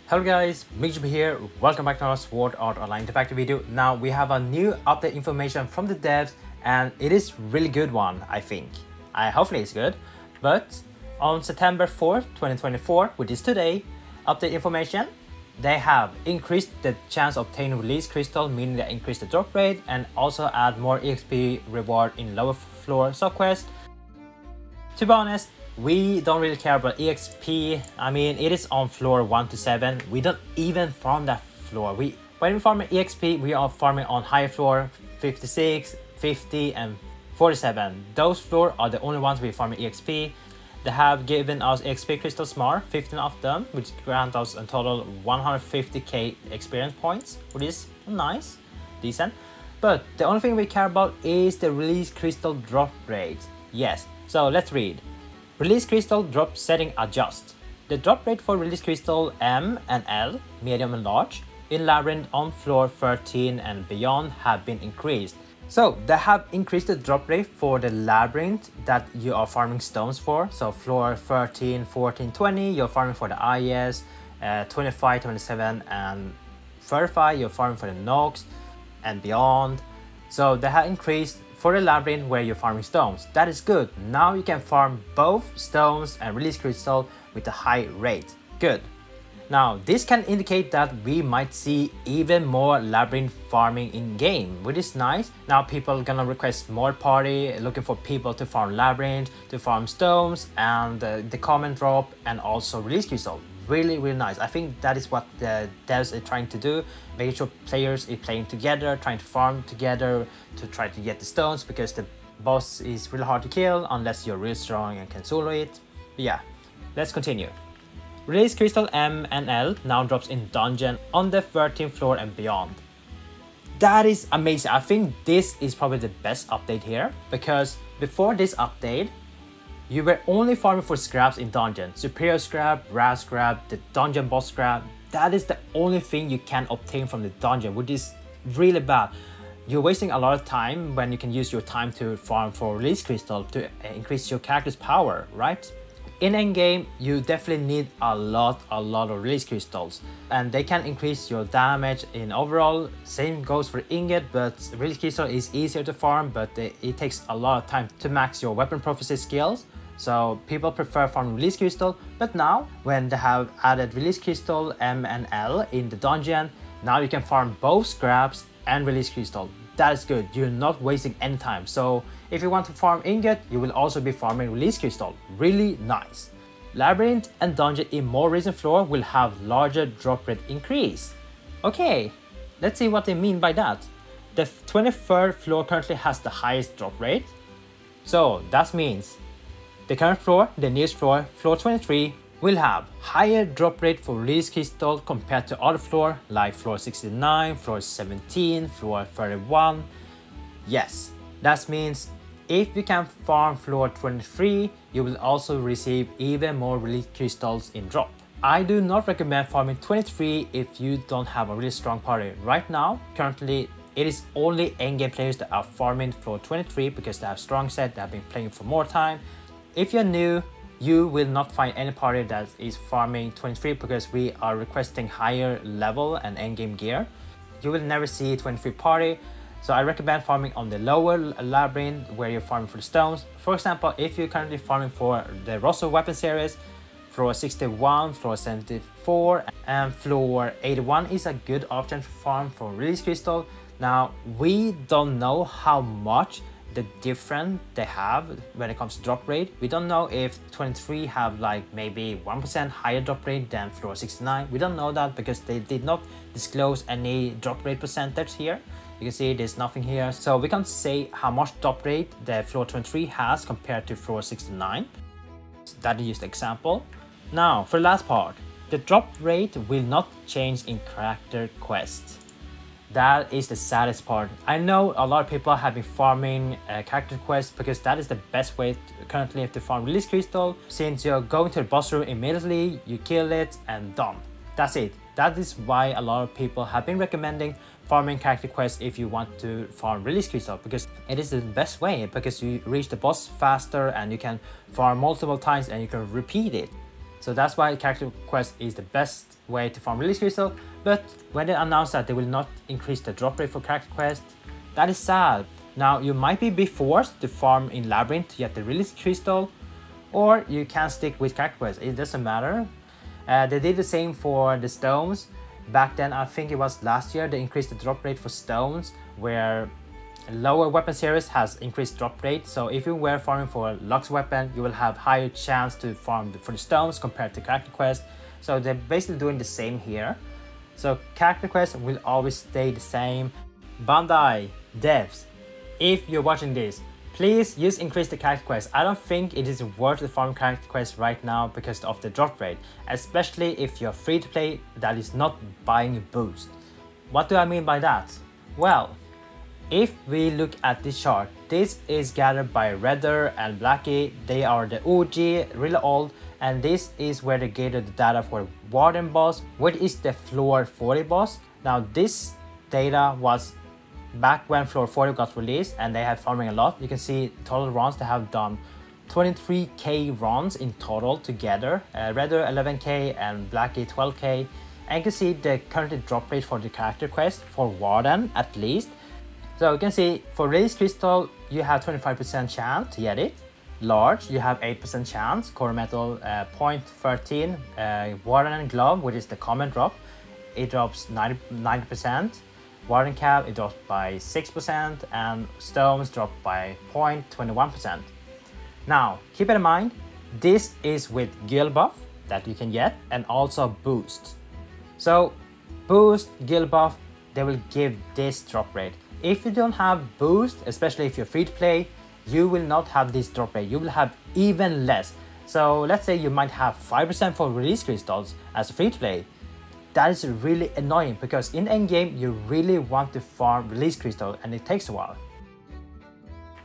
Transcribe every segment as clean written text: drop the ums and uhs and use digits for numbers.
Hello guys, MikuChibi here. Welcome back to our Sword Art Online interactive video. Now we have a new update information from the devs and it is really good one, I think. Hopefully it's good. But on September 4th, 2024, which is today, update information, they have increased the chance of obtaining release crystal, meaning they increased the drop rate and also add more EXP reward in lower floor subquest. To be honest, we don't really care about EXP. I mean, it is on floor 1 to 7. We don't even farm that floor. When we farm EXP, we are farming on higher floor 56, 50 and 47. Those floors are the only ones we farm EXP. They have given us EXP crystal smart, 15 of them, which grant us a total 150k experience points, which is nice, decent. But the only thing we care about is the release crystal drop rate. Yes, so let's read. Release crystal drop setting adjust. The drop rate for release crystal M and L, medium and large, in Labyrinth on floor 13 and beyond have been increased. So they have increased the drop rate for the Labyrinth that you are farming stones for. So floor 13, 14, 20, you're farming for the IS, 25, 27 and 35, you're farming for the Nox and beyond. So they have increased for the Labyrinth where you're farming stones. That is good. Now you can farm both stones and release crystal with a high rate. Good. Now this can indicate that we might see even more Labyrinth farming in game, which is nice. Now people are gonna request more party, looking for people to farm Labyrinth, to farm stones and the common drop and also release crystal. Really nice. I think that is what the devs are trying to do, making sure players are playing together, trying to farm together to try to get the stones, because the boss is really hard to kill unless you're really strong and can solo it. But yeah, let's continue. Release crystal M and L now drops in dungeon on the 13th floor and beyond. That is amazing. I think this is probably the best update here, because before this update you were only farming for scraps in dungeon. Superior scrap, rare scrap, the dungeon boss scrap. That is the only thing you can obtain from the dungeon, which is really bad. You're wasting a lot of time when you can use your time to farm for release crystal to increase your character's power, right? In endgame, you definitely need a lot of release crystals, and they can increase your damage in overall. Same goes for ingot, but release crystal is easier to farm, but it takes a lot of time to max your weapon prophecy skills. So people prefer farming release crystal, but now when they have added release crystal M and L in the dungeon, now you can farm both scraps and release crystal. That is good. You're not wasting any time. So if you want to farm ingot, you will also be farming release crystal. Really nice. Labyrinth and dungeon in more recent floor will have larger drop rate increase. Okay, let's see what they mean by that. The 23rd floor currently has the highest drop rate. So that means the current floor, the nearest floor, floor 23, will have higher drop rate for release crystal compared to other floor like floor 69, floor 17, floor 31. Yes, that means if you can farm floor 23, you will also receive even more release crystals in drop. I do not recommend farming 23 if you don't have a really strong party. Right now, currently, it is only endgame players that are farming floor 23 because they have strong set, they have been playing for more time. If you're new, you will not find any party that is farming 23 because we are requesting higher level and endgame gear. You will never see 23 party. So I recommend farming on the lower Labyrinth where you're farming for the stones. For example, if you're currently farming for the Rosso weapon series, floor 61, floor 74 and floor 81 is a good option to farm for release crystal. Now we don't know how much the difference they have when it comes to drop rate. We don't know if 23 have like maybe 1% higher drop rate than floor 69. We don't know that because they did not disclose any drop rate percentage here. You can see there's nothing here, so we can't say how much drop rate the floor 23 has compared to floor 69. That is just an example. Now for the last part, the drop rate will not change in character quest. That is the saddest part. I know a lot of people have been farming character quests because that is the best way currently to farm release crystal. Since you're going to the boss room immediately, you kill it and done. That's it. That is why a lot of people have been recommending farming character quests if you want to farm release crystal, because it is the best way, because you reach the boss faster and you can farm multiple times and you can repeat it. So that's why character quest is the best way to farm release crystal. But when they announced that they will not increase the drop rate for character quest, that is sad. Now you might be forced to farm in Labyrinth to get the release crystal, or you can stick with character quest. It doesn't matter. They did the same for the stones. Back then, I think it was last year, they increased the drop rate for stones, where lower weapon series has increased drop rate. So if you were farming for Lux weapon, you will have higher chance to farm for the stones compared to character quest. So they're basically doing the same here. So character quest will always stay the same. Bandai, devs, if you're watching this, please use increase the character quest. I don't think it is worth the farm character quest right now because of the drop rate, especially if you're free to play that is not buying a boost. What do I mean by that? Well, if we look at this chart, this is gathered by Redder and Blackie. They are the OG, really old, and this is where they gathered the data for Warden boss, which is the floor 40 boss. Now this data was back when floor 40 got released and they had farming a lot. You can see total runs, they have done 23k runs in total together. Redder 11k and Blackie 12k. And you can see the current drop rate for the character quest for Warden at least. So you can see for release crystal you have 25% chance to get it. Large you have 8% chance. Core metal 0.13. Warden and glove, which is the common drop, it drops 90%. Warden cap it drops by 6% and stones drop by 0.21%. Now keep in mind this is with guild buff that you can get and also boost. So boost, guild buff, they will give this drop rate. If you don't have boost, especially if you're free to play, you will not have this drop rate. You will have even less. So let's say you might have 5% for release crystals as a free to play. That is really annoying because in endgame you really want to farm release crystal and it takes a while.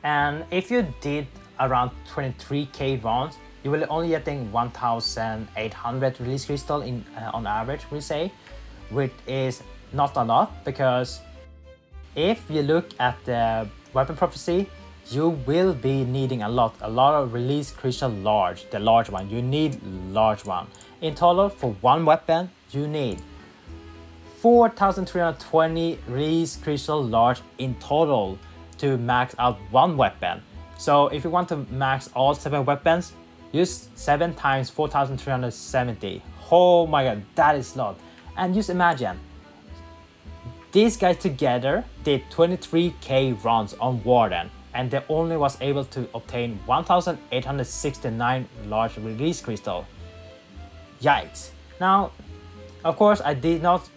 And if you did around 23k runs, you will only getting 1,800 release crystal in on average, we say, which is not a lot because if you look at the weapon prophecy, you will be needing a lot of release crystal large, the large one. You need large one. In total, for one weapon, you need 4,320 release crystal large in total to max out one weapon. So if you want to max all 7 weapons, use 7 times 4,370. Oh my god, that is a lot. And just imagine, these guys together did 23k runs on Warden and they only was able to obtain 1,869 large release crystal. Yikes. Now, of course, I did not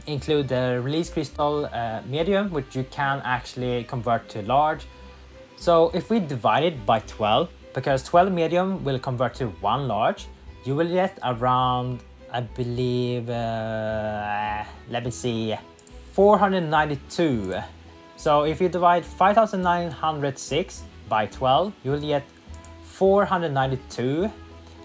include the release crystal medium, which you can actually convert to large. So if we divide it by 12, because 12 medium will convert to 1 large, you will get around, I believe, let me see, 492. So if you divide 5,906 by 12, you will get 492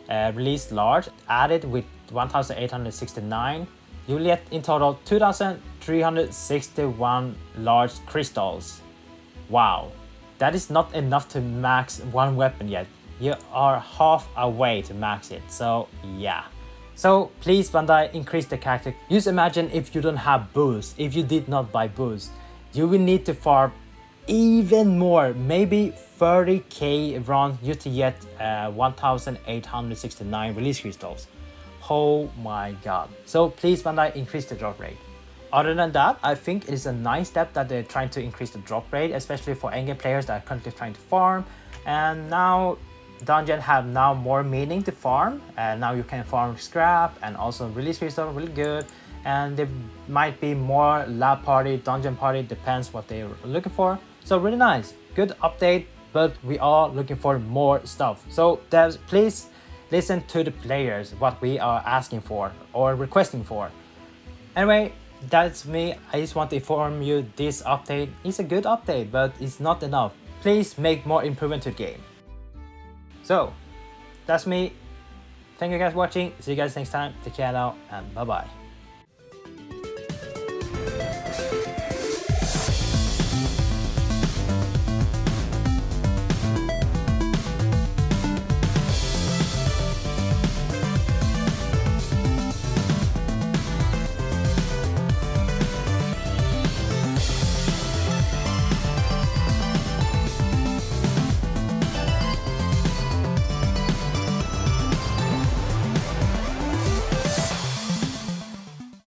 released large added with 1,869. You will get in total 2,361 large crystals. Wow, that is not enough to max one weapon yet. You are half away to max it, so yeah. So please Bandai, increase the character. Just imagine if you don't have boost, if you did not buy boost, you will need to farm even more, maybe 30k runs just to get 1,869 release crystals. Oh my god. So please Bandai, increase the drop rate. Other than that, I think it is a nice step that they're trying to increase the drop rate, especially for endgame players that are currently trying to farm. And now dungeon have now more meaning to farm, and now you can farm scrap and also release crystal, really good. And there might be more lab party, dungeon party, depends what they're looking for. So really nice, good update, but we are looking for more stuff. So devs, please listen to the players, what we are asking for or requesting for. Anyway, that's me. I just want to inform you this update is a good update, but it's not enough. Please make more improvement to the game. So that's me. Thank you guys for watching. See you guys next time. Take care now and bye bye.